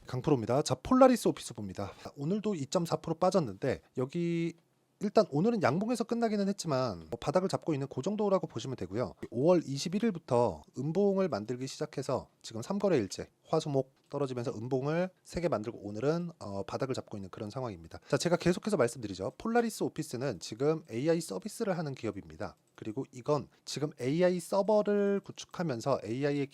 강프로입니다. 자, 폴라리스 오피스 봅니다. 오늘도 2.4% 빠졌는데 여기 일단 오늘은 양봉에서 끝나기는 했지만 바닥을 잡고 있는 그 정도라고 보시면 되고요. 5월 21일부터 음봉을 만들기 시작해서 지금 3거래일째 화수목 떨어지면서 음봉을 3개 만들고 오늘은 바닥을 잡고 있는 그런 상황입니다. 자, 제가 계속해서 말씀드리죠. 폴라리스 오피스는 지금 AI 서비스를 하는 기업입니다. 그리고 이건 지금 AI 서버를 구축하면서 AI의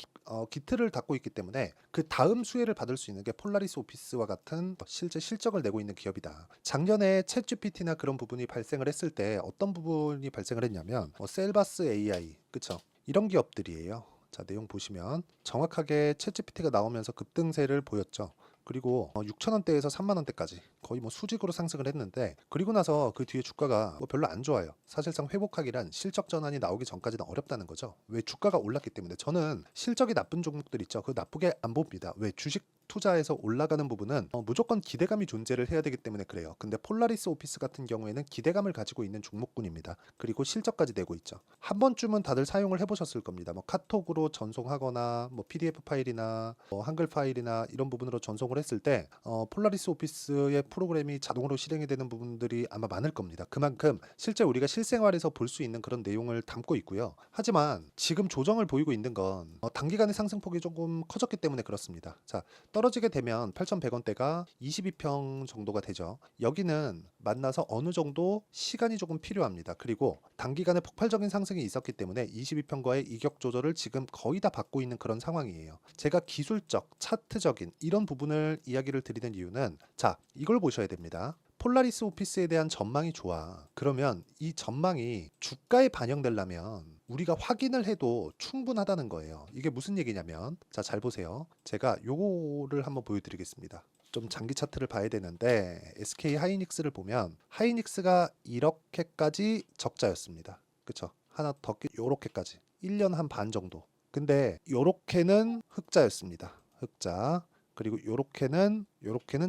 기틀을 닫고 있기 때문에 그 다음 수혜를 받을 수 있는 게 폴라리스 오피스와 같은 실제 실적을 내고 있는 기업이다. 작년에 챗GPT나 그런 부분이 발생을 했을 때 어떤 부분이 발생을 했냐면 셀바스 AI, 그쵸? 이런 기업들이에요. 자, 내용 보시면 정확하게 챗GPT가 나오면서 급등세를 보였죠. 그리고 6,000원대에서 3만원대까지 거의 수직으로 상승을 했는데, 그리고 나서 그 뒤에 주가가 별로 안 좋아요. 사실상 회복하기란 실적 전환이 나오기 전까지는 어렵다는 거죠. 왜? 주가가 올랐기 때문에. 저는 실적이 나쁜 종목들 있죠. 그거 나쁘게 안 봅니다. 왜? 주식 투자에서 올라가는 부분은 무조건 기대감이 존재를 해야 되기 때문에 그래요. 근데 폴라리스 오피스 같은 경우에는 기대감을 가지고 있는 종목군입니다. 그리고 실적까지 내고 있죠. 한 번쯤은 다들 사용을 해보셨을 겁니다. 카톡으로 전송하거나 PDF 파일이나 한글 파일이나 이런 부분으로 전송을 했을 때 폴라리스 오피스의 프로그램이 자동으로 실행이 되는 부분들이 아마 많을 겁니다. 그만큼 실제 우리가 실생활에서 볼 수 있는 그런 내용을 담고 있고요. 하지만 지금 조정을 보이고 있는 건 단기간의 상승폭이 조금 커졌기 때문에 그렇습니다. 자, 떨어지게 되면 8,100원대가 22평 정도가 되죠. 여기는 만나서 어느 정도 시간이 조금 필요합니다. 그리고 단기간에 폭발적인 상승이 있었기 때문에 22평과의 이격 조절을 지금 거의 다 받고 있는 그런 상황이에요. 제가 기술적, 차트적인 이런 부분을 이야기를 드리는 이유는, 자, 이걸 보셔야 됩니다. 폴라리스 오피스에 대한 전망이 좋아. 그러면 이 전망이 주가에 반영되려면 우리가 확인을 해도 충분하다는 거예요. 이게 무슨 얘기냐면, 자, 잘 보세요. 제가 요거를 한번 보여드리겠습니다. 좀 장기 차트를 봐야 되는데 SK 하이닉스를 보면 하이닉스가 이렇게까지 적자였습니다. 그쵸? 하나 더 요렇게까지 1년 한 반 정도. 근데 요렇게는 흑자였습니다. 흑자. 그리고 요렇게는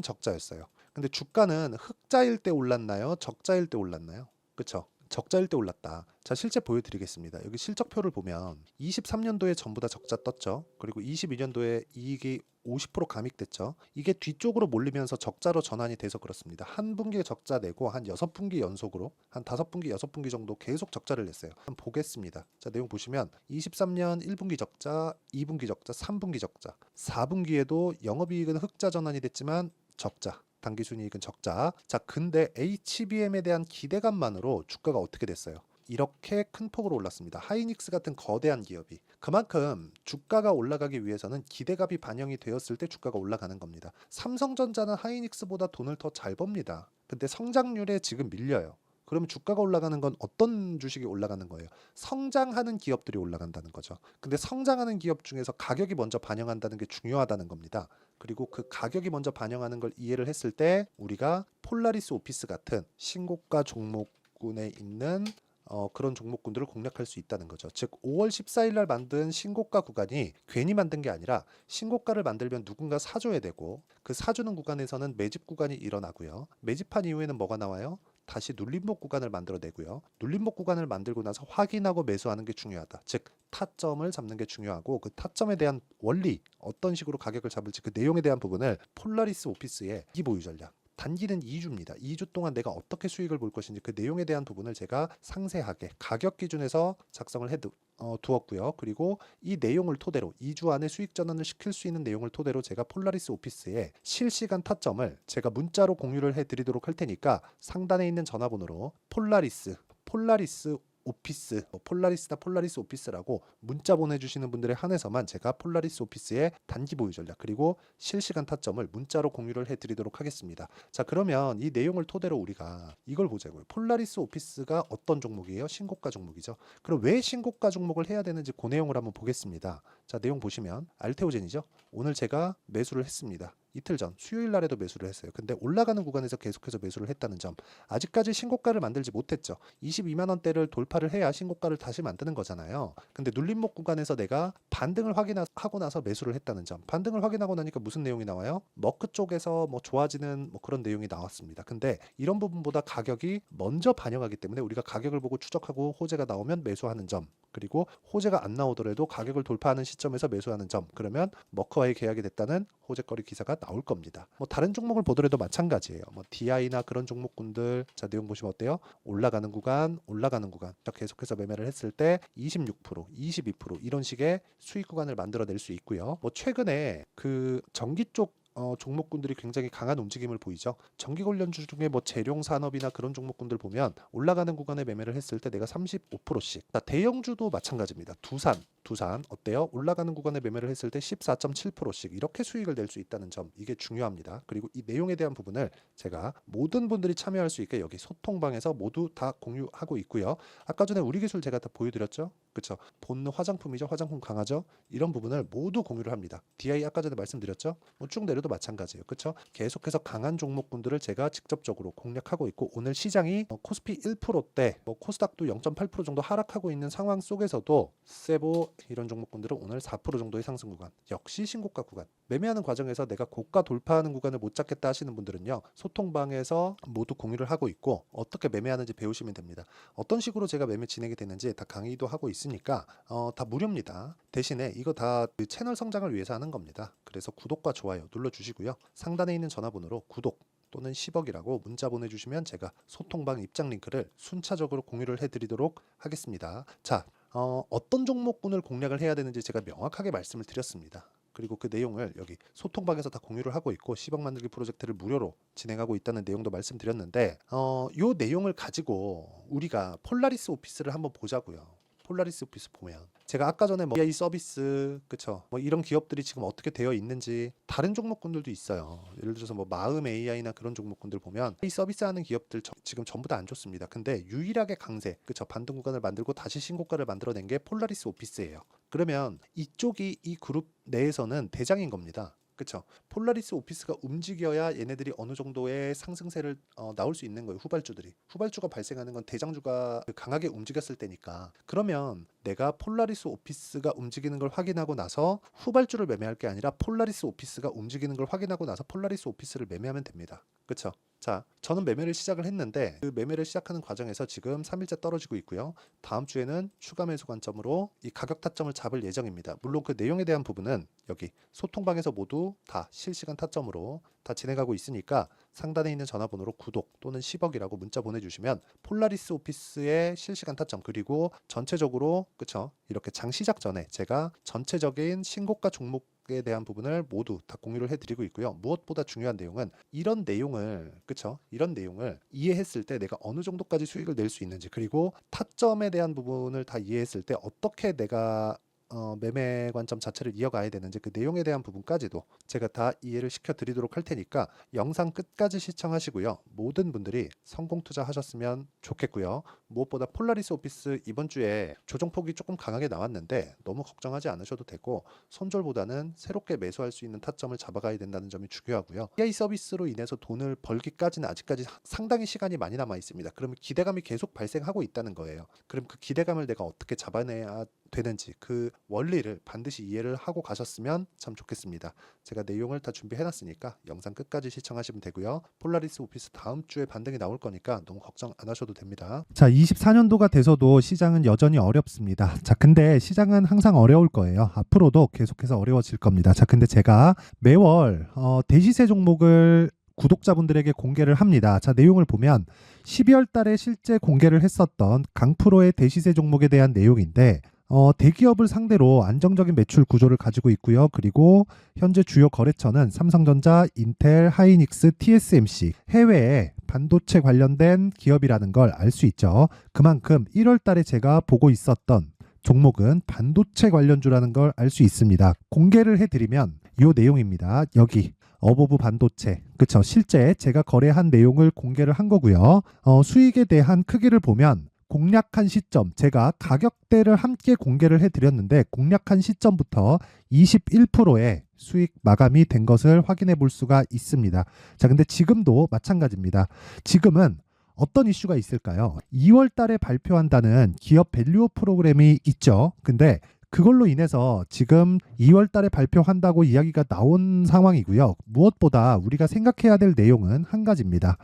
적자였어요. 근데 주가는 흑자일 때 올랐나요? 적자일 때 올랐나요? 그쵸? 적자일 때 올랐다. 자, 실제 보여드리겠습니다. 여기 실적표를 보면 23년도에 전부 다 적자 떴죠. 그리고 22년도에 이익이 50% 감익됐죠. 이게 뒤쪽으로 몰리면서 적자로 전환이 돼서 그렇습니다. 한 분기에 적자 내고 한 6분기 연속으로 한 5분기, 6분기 정도 계속 적자를 냈어요. 한번 보겠습니다. 자, 내용 보시면 23년 1분기 적자, 2분기 적자, 3분기 적자, 4분기에도 영업이익은 흑자 전환이 됐지만 적자. 당기순이익은 적자. 자, 근데 HBM에 대한 기대감만으로 주가가 어떻게 됐어요? 이렇게 큰 폭으로 올랐습니다. 하이닉스 같은 거대한 기업이. 그만큼 주가가 올라가기 위해서는 기대감이 반영이 되었을 때 주가가 올라가는 겁니다. 삼성전자는 하이닉스보다 돈을 더 잘 법니다. 근데 성장률에 지금 밀려요. 그러면 주가가 올라가는 건 어떤 주식이 올라가는 거예요? 성장하는 기업들이 올라간다는 거죠. 근데 성장하는 기업 중에서 가격이 먼저 반영한다는 게 중요하다는 겁니다. 그리고 그 가격이 먼저 반영하는 걸 이해를 했을 때 우리가 폴라리스 오피스 같은 신고가 종목군에 있는 그런 종목군들을 공략할 수 있다는 거죠. 즉 5월 14일 날 만든 신고가 구간이 괜히 만든 게 아니라 신고가를 만들면 누군가 사줘야 되고, 그 사주는 구간에서는 매집 구간이 일어나고요. 매집한 이후에는 뭐가 나와요? 다시 눌림목 구간을 만들어내고요. 눌림목 구간을 만들고 나서 확인하고 매수하는 게 중요하다. 즉 타점을 잡는 게 중요하고, 그 타점에 대한 원리, 어떤 식으로 가격을 잡을지 그 내용에 대한 부분을 폴라리스 오피스의 이기 보유 전략, 단기는 2주입니다. 2주 동안 내가 어떻게 수익을 볼 것인지 그 내용에 대한 부분을 제가 상세하게 가격 기준에서 작성을 두었고요. 그리고 이 내용을 토대로 2주 안에 수익 전환을 시킬 수 있는 내용을 토대로 제가 폴라리스 오피스의 실시간 타점을 제가 문자로 공유를 해드리도록 할 테니까 상단에 있는 전화번호로 폴라리스 오피스, 폴라리스나 폴라리스 오피스라고 문자 보내주시는 분들에 한해서만 제가 폴라리스 오피스의 단기 보유 전략 그리고 실시간 타점을 문자로 공유를 해드리도록 하겠습니다. 자, 그러면 이 내용을 토대로 우리가 이걸 보자고요. 폴라리스 오피스가 어떤 종목이에요? 신고가 종목이죠. 그럼 왜 신고가 종목을 해야 되는지 그 내용을 한번 보겠습니다. 자, 내용 보시면 알테오젠이죠. 오늘 제가 매수를 했습니다. 이틀 전 수요일 날에도 매수를 했어요. 근데 올라가는 구간에서 계속해서 매수를 했다는 점, 아직까지 신고가를 만들지 못했죠. 22만 원대를 돌파를 해야 신고가를 다시 만드는 거잖아요. 근데 눌림목 구간에서 내가 반등을 확인하고 나서 매수를 했다는 점, 반등을 확인하고 나니까 무슨 내용이 나와요? 머크 쪽에서 좋아지는 그런 내용이 나왔습니다. 근데 이런 부분보다 가격이 먼저 반영하기 때문에 우리가 가격을 보고 추적하고 호재가 나오면 매수하는 점, 그리고 호재가 안 나오더라도 가격을 돌파하는 시점에서 매수하는 점, 그러면 머크와의 계약이 됐다는 호재거리 기사가 나올 겁니다. 뭐 다른 종목을 보더라도 마찬가지예요. 뭐 DI나 그런 종목군들 자 내용 보시면 어때요? 올라가는 구간, 올라가는 구간. 자, 계속해서 매매를 했을 때 26%, 22% 이런 식의 수익 구간을 만들어낼 수 있고요. 뭐 최근에 그 전기 쪽 종목군들이 굉장히 강한 움직임을 보이죠. 전기 관련주 중에 뭐 재룡산업이나 그런 종목군들 보면 올라가는 구간에 매매를 했을 때 내가 35%씩. 자, 대형주도 마찬가지입니다. 두산 어때요? 올라가는 구간에 매매를 했을 때 14.7%씩 이렇게 수익을 낼 수 있다는 점, 이게 중요합니다. 그리고 이 내용에 대한 부분을 제가 모든 분들이 참여할 수 있게 여기 소통방에서 모두 다 공유하고 있고요. 아까 전에 우리 기술 제가 다 보여드렸죠. 그쵸? 본 화장품이죠. 화장품 강하죠. 이런 부분을 모두 공유를 합니다. DI 아까 전에 말씀드렸죠. 뭐 쭉 내려도 마찬가지예요. 그쵸? 계속해서 강한 종목군들을 제가 직접적으로 공략하고 있고, 오늘 시장이 코스피 1%대, 코스닥도 0.8% 정도 하락하고 있는 상황 속에서도 세보 이런 종목군들은 오늘 4% 정도의 상승 구간, 역시 신고가 구간. 매매하는 과정에서 내가 고가 돌파하는 구간을 못 잡겠다 하시는 분들은요, 소통방에서 모두 공유를 하고 있고 어떻게 매매하는지 배우시면 됩니다. 어떤 식으로 제가 매매 진행이 되는지 다 강의도 하고 있으니까 다 무료입니다. 대신에 이거 다 그 채널 성장을 위해서 하는 겁니다. 그래서 구독과 좋아요 눌러주시고요. 상단에 있는 전화번호로 구독 또는 10억이라고 문자 보내주시면 제가 소통방 입장 링크를 순차적으로 공유를 해드리도록 하겠습니다. 자, 어떤 종목군을 공략을 해야 되는지 제가 명확하게 말씀을 드렸습니다. 그리고 그 내용을 여기 소통방에서 다 공유를 하고 있고 10억 만들기 프로젝트를 무료로 진행하고 있다는 내용도 말씀드렸는데 요 내용을 가지고 우리가 폴라리스 오피스를 한번 보자고요. 폴라리스 오피스 보면 제가 아까 전에 뭐 AI 서비스 그쵸 뭐 이런 기업들이 지금 어떻게 되어 있는지, 다른 종목군들도 있어요. 예를 들어서 뭐 마음 AI나 그런 종목군들 보면 이 서비스하는 기업들 지금 전부 다 안 좋습니다. 근데 유일하게 강세 그쵸 반등 구간을 만들고 다시 신고가를 만들어낸 게 폴라리스 오피스예요. 그러면 이쪽이 이 그룹 내에서는 대장인 겁니다. 그쵸? 폴라리스 오피스가 움직여야 얘네들이 어느 정도의 상승세를 나올 수 있는 거예요. 후발주가 발생하는 건 대장주가 강하게 움직였을 때니까. 그러면 내가 폴라리스 오피스가 움직이는 걸 확인하고 나서 후발주를 매매할 게 아니라 폴라리스 오피스가 움직이는 걸 확인하고 나서 폴라리스 오피스를 매매하면 됩니다. 그쵸? 자, 저는 매매를 시작을 했는데 그 매매를 시작하는 과정에서 지금 3일째 떨어지고 있고요. 다음 주에는 추가 매수 관점으로 이 가격 타점을 잡을 예정입니다. 물론 그 내용에 대한 부분은 여기 소통방에서 모두 다 실시간 타점으로 다 진행하고 있으니까 상단에 있는 전화번호로 구독 또는 10억이라고 문자 보내주시면 폴라리스 오피스의 실시간 타점, 그리고 전체적으로 그쵸 이렇게 장 시작 전에 제가 전체적인 신고가 종목에 대한 부분을 모두 다 공유를 해드리고 있고요. 무엇보다 중요한 내용은 이런 내용을 이해했을 때 내가 어느 정도까지 수익을 낼 수 있는지, 그리고 타점에 대한 부분을 다 이해했을 때 어떻게 내가 매매 관점 자체를 이어가야 되는지 그 내용에 대한 부분까지도 제가 다 이해를 시켜드리도록 할 테니까 영상 끝까지 시청하시고요. 모든 분들이 성공 투자하셨으면 좋겠고요. 무엇보다 폴라리스 오피스 이번 주에 조정폭이 조금 강하게 나왔는데 너무 걱정하지 않으셔도 되고, 손절보다는 새롭게 매수할 수 있는 타점을 잡아가야 된다는 점이 중요하고요. AI 서비스로 인해서 돈을 벌기까지는 아직까지 상당히 시간이 많이 남아 있습니다. 그러면 기대감이 계속 발생하고 있다는 거예요. 그럼 그 기대감을 내가 어떻게 잡아내야 되는지 그 원리를 반드시 이해를 하고 가셨으면 참 좋겠습니다. 제가 내용을 다 준비해놨으니까 영상 끝까지 시청하시면 되고요. 폴라리스 오피스 다음 주에 반등이 나올 거니까 너무 걱정 안 하셔도 됩니다. 자, 24년도가 돼서도 시장은 여전히 어렵습니다. 자, 근데 시장은 항상 어려울 거예요. 앞으로도 계속해서 어려워질 겁니다. 자, 근데 제가 매월 대시세 종목을 구독자분들에게 공개를 합니다. 자, 내용을 보면 12월 달에 실제 공개를 했었던 강프로의 대시세 종목에 대한 내용인데 대기업을 상대로 안정적인 매출 구조를 가지고 있고요. 그리고 현재 주요 거래처는 삼성전자, 인텔, 하이닉스, TSMC, 해외에 반도체 관련된 기업이라는 걸 알 수 있죠. 그만큼 1월 달에 제가 보고 있었던 종목은 반도체 관련주라는 걸 알 수 있습니다. 공개를 해드리면 이 내용입니다. 여기 어보브 반도체, 그쵸? 실제 제가 거래한 내용을 공개를 한 거고요. 수익에 대한 크기를 보면 공략한 시점, 제가 가격대를 함께 공개를 해드렸는데 공략한 시점부터 21%의 수익 마감이 된 것을 확인해 볼 수가 있습니다. 자, 근데 지금도 마찬가지입니다. 지금은 어떤 이슈가 있을까요? 2월 달에 발표한다는 기업 밸류업 프로그램이 있죠. 근데 그걸로 인해서 지금 2월 달에 발표한다고 이야기가 나온 상황이고요. 무엇보다 우리가 생각해야 될 내용은 한 가지입니다.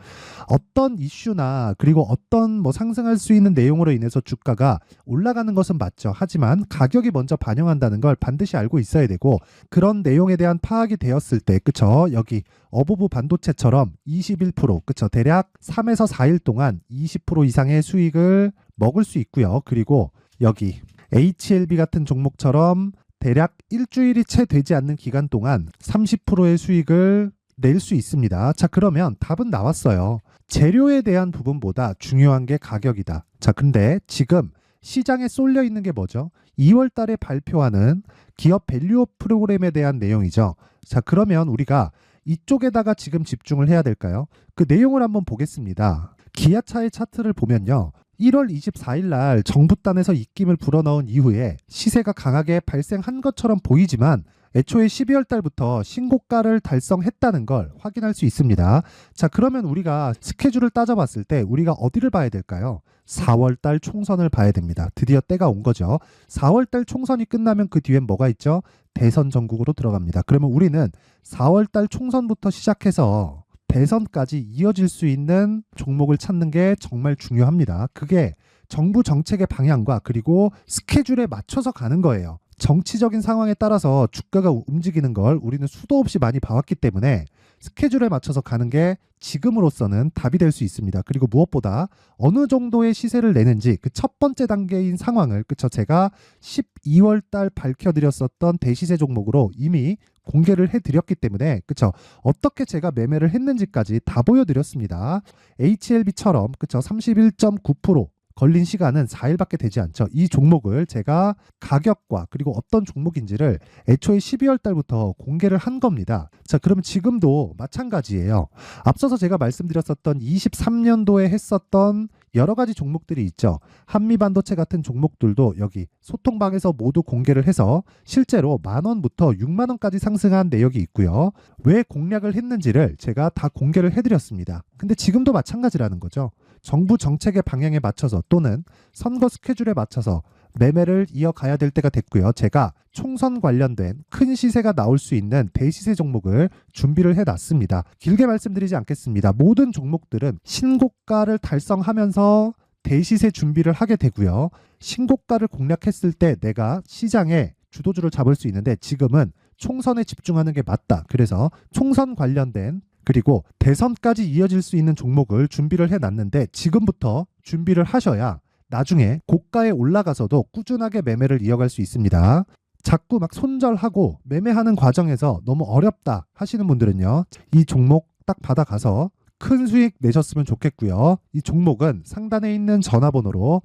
어떤 이슈나 그리고 어떤 뭐 상승할 수 있는 내용으로 인해서 주가가 올라가는 것은 맞죠. 하지만 가격이 먼저 반영한다는 걸 반드시 알고 있어야 되고, 그런 내용에 대한 파악이 되었을 때, 그쵸? 여기 어부부 반도체처럼 21%, 그쵸? 대략 3에서 4일 동안 20% 이상의 수익을 먹을 수 있고요. 그리고 여기 HLB 같은 종목처럼 대략 일주일이 채 되지 않는 기간 동안 30%의 수익을 낼 수 있습니다. 자, 그러면 답은 나왔어요. 재료에 대한 부분보다 중요한 게 가격이다. 자, 근데 지금 시장에 쏠려 있는 게 뭐죠? 2월 달에 발표하는 기업 밸류업 프로그램에 대한 내용이죠. 자, 그러면 우리가 이쪽에다가 지금 집중을 해야 될까요? 그 내용을 한번 보겠습니다. 기아차의 차트를 보면요. 1월 24일 날 정부단에서 입김을 불어넣은 이후에 시세가 강하게 발생한 것처럼 보이지만 애초에 12월 달부터 신고가를 달성했다는 걸 확인할 수 있습니다. 자, 그러면 우리가 스케줄을 따져봤을 때 우리가 어디를 봐야 될까요? 4월 달 총선을 봐야 됩니다. 드디어 때가 온 거죠. 4월 달 총선이 끝나면 그 뒤엔 뭐가 있죠? 대선 전국으로 들어갑니다. 그러면 우리는 4월 달 총선부터 시작해서 대선까지 이어질 수 있는 종목을 찾는 게 정말 중요합니다. 그게 정부 정책의 방향과 그리고 스케줄에 맞춰서 가는 거예요. 정치적인 상황에 따라서 주가가 움직이는 걸 우리는 수도 없이 많이 봐왔기 때문에 스케줄에 맞춰서 가는 게 지금으로서는 답이 될 수 있습니다. 그리고 무엇보다 어느 정도의 시세를 내는지 그 첫 번째 단계인 상황을, 그쵸? 제가 12월 달 밝혀드렸었던 대시세 종목으로 이미 공개를 해드렸기 때문에, 그쵸? 어떻게 제가 매매를 했는지까지 다 보여드렸습니다. HLB처럼, 그쵸? 31.9% 걸린 시간은 4일밖에 되지 않죠. 이 종목을 제가 가격과 그리고 어떤 종목인지를 애초에 12월 달부터 공개를 한 겁니다. 자, 그러면 지금도 마찬가지예요. 앞서서 제가 말씀드렸었던 23년도에 했었던 여러 가지 종목들이 있죠. 한미반도체 같은 종목들도 여기 소통방에서 모두 공개를 해서 실제로 10,000원부터 60,000원까지 상승한 내역이 있고요. 왜 공략을 했는지를 제가 다 공개를 해드렸습니다. 근데 지금도 마찬가지라는 거죠. 정부 정책의 방향에 맞춰서 또는 선거 스케줄에 맞춰서 매매를 이어가야 될 때가 됐고요. 제가 총선 관련된 큰 시세가 나올 수 있는 대시세 종목을 준비를 해놨습니다. 길게 말씀드리지 않겠습니다. 모든 종목들은 신고가를 달성하면서 대시세 준비를 하게 되고요. 신고가를 공략했을 때 내가 시장에 주도주를 잡을 수 있는데 지금은 총선에 집중하는 게 맞다. 그래서 총선 관련된 그리고 대선까지 이어질 수 있는 종목을 준비를 해놨는데 지금부터 준비를 하셔야 나중에 고가에 올라가서도 꾸준하게 매매를 이어갈 수 있습니다. 자꾸 막 손절하고 매매하는 과정에서 너무 어렵다 하시는 분들은요. 이 종목 딱 받아가서 큰 수익 내셨으면 좋겠고요. 이 종목은 상단에 있는 전화번호로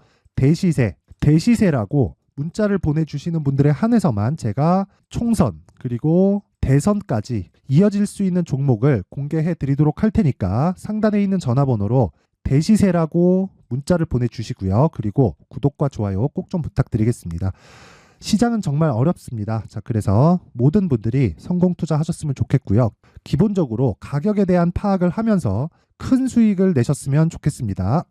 대시세라고 문자를 보내주시는 분들에 한해서만 제가 총선 그리고 대선까지 이어질 수 있는 종목을 공개해 드리도록 할 테니까 상단에 있는 전화번호로 대시세라고 문자를 보내주시고요. 그리고 구독과 좋아요 꼭 좀 부탁드리겠습니다. 시장은 정말 어렵습니다. 자, 그래서 모든 분들이 성공 투자하셨으면 좋겠고요. 기본적으로 가격에 대한 파악을 하면서 큰 수익을 내셨으면 좋겠습니다.